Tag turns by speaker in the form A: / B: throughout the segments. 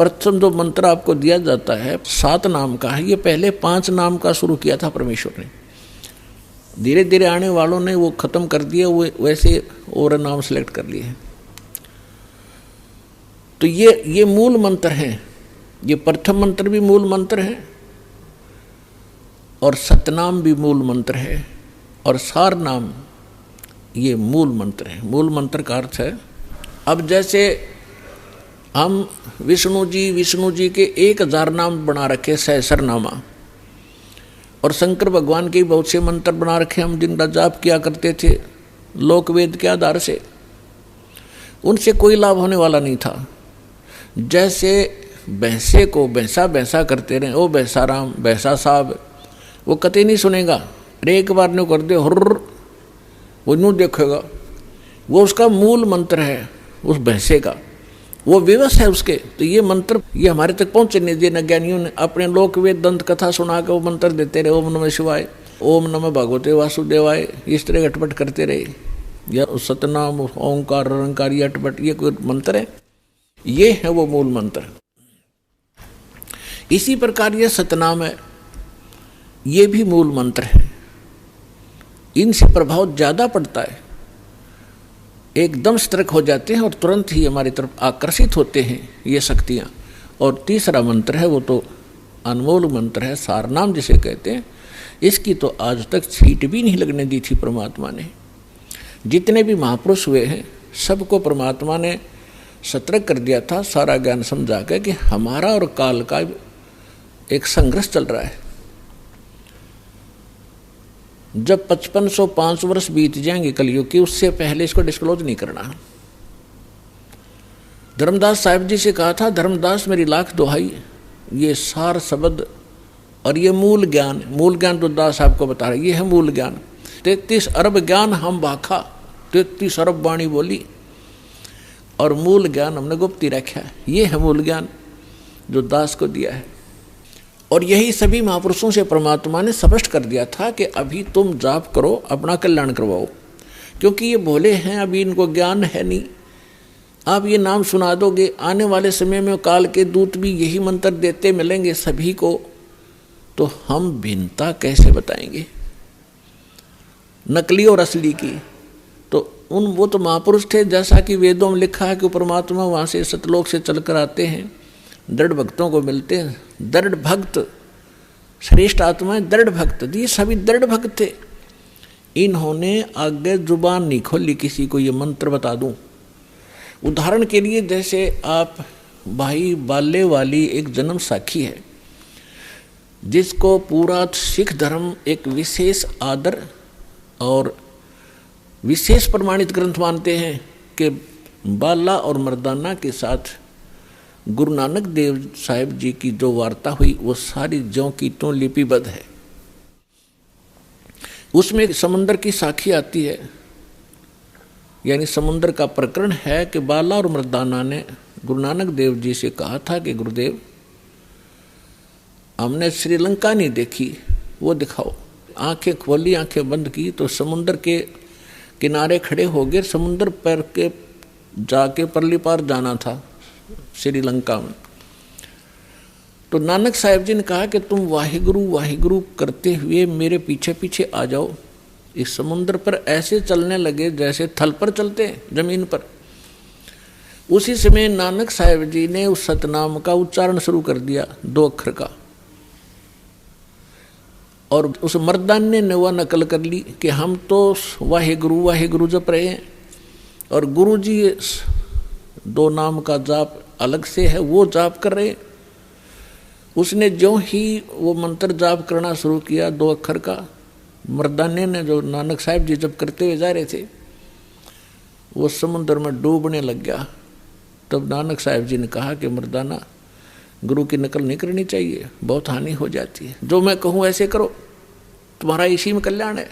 A: प्रथम जो मंत्र आपको दिया जाता है 7 नाम का है, ये पहले 5 नाम का शुरू किया था परमेश्वर ने। धीरे धीरे आने वालों ने वो खत्म कर दिया, वो वैसे और नाम सेलेक्ट कर लिए। तो ये मूल मंत्र हैं। ये प्रथम मंत्र भी मूल मंत्र है और सतनाम भी मूल मंत्र है और सार नाम ये मूल मंत्र है। मूल मंत्र का अर्थ है, अब जैसे हम विष्णु जी के 1000 नाम बना रखे, सहस्रनामा, और शंकर भगवान के बहुत से मंत्र बना रखे हम, जिनका जाप किया करते थे लोकवेद के आधार से, उनसे कोई लाभ होने वाला नहीं था। जैसे भैंसे को भैंसा करते रहे, ओ भैंसा राम, भैंसा साहब, वो कतई नहीं सुनेगा। एक बार न्यू कर दे हुर्र, वो न्यू देखेगा। वो उसका मूल मंत्र है उस भैंसे का, वो विवश है उसके। तो ये मंत्र ये हमारे तक पहुँचे नहीं दिए। ज्ञानियों ने अपने लोकवेद दंत कथा सुना के वो मंत्र देते रहे, ओम नमः शिवाय, ओम नमः भगवते वासुदेवाय, इस तरह अटपट करते रहे। या सतनाम, ओंकार, अरंकार, ये अटपट, ये कोई मंत्र है? ये है वो मूल मंत्र। इसी प्रकार ये सतनाम है, ये भी मूल मंत्र है। इनसे प्रभाव ज्यादा पड़ता है, एकदम सतर्क हो जाते हैं और तुरंत ही हमारी तरफ आकर्षित होते हैं ये शक्तियाँ। और तीसरा मंत्र है वो तो अनमोल मंत्र है, सारनाम जिसे कहते हैं। इसकी तो आज तक छींट भी नहीं लगने दी थी परमात्मा ने। जितने भी महापुरुष हुए हैं सबको परमात्मा ने सतर्क कर दिया था, सारा ज्ञान समझा के कि हमारा और काल का एक संघर्ष चल रहा है। जब 5505 वर्ष बीत जाएंगे कलयुग की, उससे पहले इसको डिस्क्लोज नहीं करना। धर्मदास साहिब जी से कहा था, धर्मदास मेरी लाख दुहाई, ये सार शब्द और ये मूल ज्ञान तो दास साहब को बता रहे, ये है मूल ज्ञान। 33 अरब ज्ञान हम बाखा, 33 अरब वाणी बोली, और मूल ज्ञान हमने गुप्ती रखा है। ये है मूल ज्ञान जो दास को दिया है। और यही सभी महापुरुषों से परमात्मा ने स्पष्ट कर दिया था कि अभी तुम जाप करो, अपना कल्याण करवाओ, क्योंकि ये भोले हैं, अभी इनको ज्ञान है नहीं। आप ये नाम सुना दोगे, आने वाले समय में काल के दूत भी यही मंत्र देते मिलेंगे सभी को, तो हम भिन्नता कैसे बताएंगे नकली और असली की? तो वो तो महापुरुष थे, जैसा कि वेदों में लिखा है कि परमात्मा वहाँ से सतलोक से चलकर आते हैं, दृढ़ भक्तों को मिलते हैं। दृढ़ भक्त श्रेष्ठ आत्माएं, दृढ़ भक्त, ये सभी दृढ़ भक्त थे। इन्होंने आगे जुबान नहीं खोली किसी को ये मंत्र बता दूं। उदाहरण के लिए जैसे आप भाई बाले वाली एक जन्म साखी है, जिसको पूरा सिख धर्म एक विशेष आदर और विशेष प्रमाणित ग्रंथ मानते हैं कि बाला और मर्दाना के साथ गुरु नानक देव साहिब जी की जो वार्ता हुई वो सारी ज्यों की त्यों लिपिबद्ध है। उसमें एक समुद्र की साखी आती है, यानी समुद्र का प्रकरण है कि बाला और मर्दाना ने गुरु नानक देव जी से कहा था कि गुरुदेव हमने श्रीलंका नहीं देखी, वो दिखाओ। आंखें खोली, आंखें बंद की तो समुद्र के किनारे खड़े हो गए। समुद्र पर के जाके परली पार जाना था श्रीलंका में। तो नानक साहिब जी ने कहा कि तुम वाहिगुरु वाहिगुरु करते हुए मेरे पीछे पीछे आ जाओ। इस समुद्र पर ऐसे चलने लगे जैसे थल पर चलते हैं, जमीन पर। उसी समय नानक साहिब जी ने उस सतनाम का उच्चारण शुरू कर दिया, 2 अक्षर का, और उस मर्दाने ने वह नकल कर ली कि हम तो वाहिगुरु वाहिगुरु जप रहे हैं और गुरु जी 2 नाम का जाप अलग से है, वो जाप कर रहे। उसने जो ही वो मंत्र जाप करना शुरू किया 2 अक्षर का, मर्दाने ने जो नानक साहिब जी जब करते हुए जा रहे थे वो समुद्र में डूबने लग गया। तब नानक साहिब जी ने कहा कि मर्दाना, गुरु की नकल नहीं करनी चाहिए, बहुत हानि हो जाती है। जो मैं कहूँ ऐसे करो, तुम्हारा इसी में कल्याण है।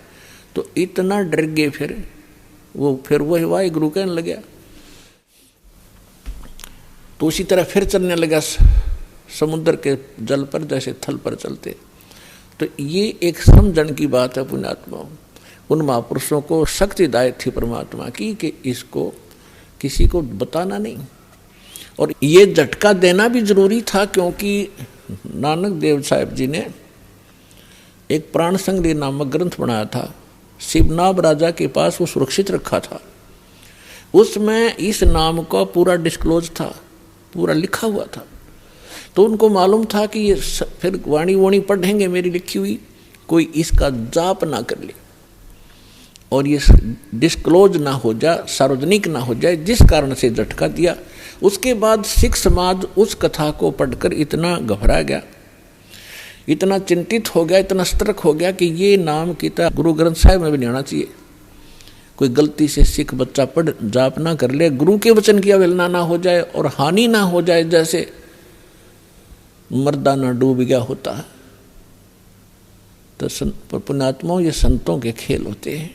A: तो इतना डर गए फिर वही वाहि गुरु कहने लग गया। तो उसी तरह फिर चलने लगा समुद्र के जल पर जैसे थल पर चलते। तो ये एक समझण की बात है पुण्यात्माओं। उन महापुरुषों को शक्तिदायक थी परमात्मा की कि इसको किसी को बताना नहीं। और ये झटका देना भी जरूरी था, क्योंकि नानक देव साहब जी ने एक प्राण संग्रह नामक ग्रंथ बनाया था, शिवनाभ राजा के पास वो सुरक्षित रखा था। उसमें इस नाम का पूरा डिस्क्लोज था, पूरा लिखा हुआ था। तो उनको मालूम था कि ये फिर वाणी वाणी पढ़ेंगे मेरी लिखी हुई, कोई इसका जाप ना कर ले और ये डिस्क्लोज ना हो जाए, सार्वजनिक ना हो जाए, जिस कारण से झटका दिया। उसके बाद सिख समाज उस कथा को पढ़कर इतना घबरा गया, इतना चिंतित हो गया, इतना सतर्क हो गया कि ये नाम की तरह गुरु ग्रंथ साहिब में भी नहीं होना चाहिए। कोई गलती से सिख बच्चा पढ़ जाप ना कर ले, गुरु के वचन की अवहेलना ना हो जाए और हानि ना हो जाए, जैसे मर्दाना डूब गया होता है। तो पुण्यात्माओं, ये संतों के खेल होते हैं।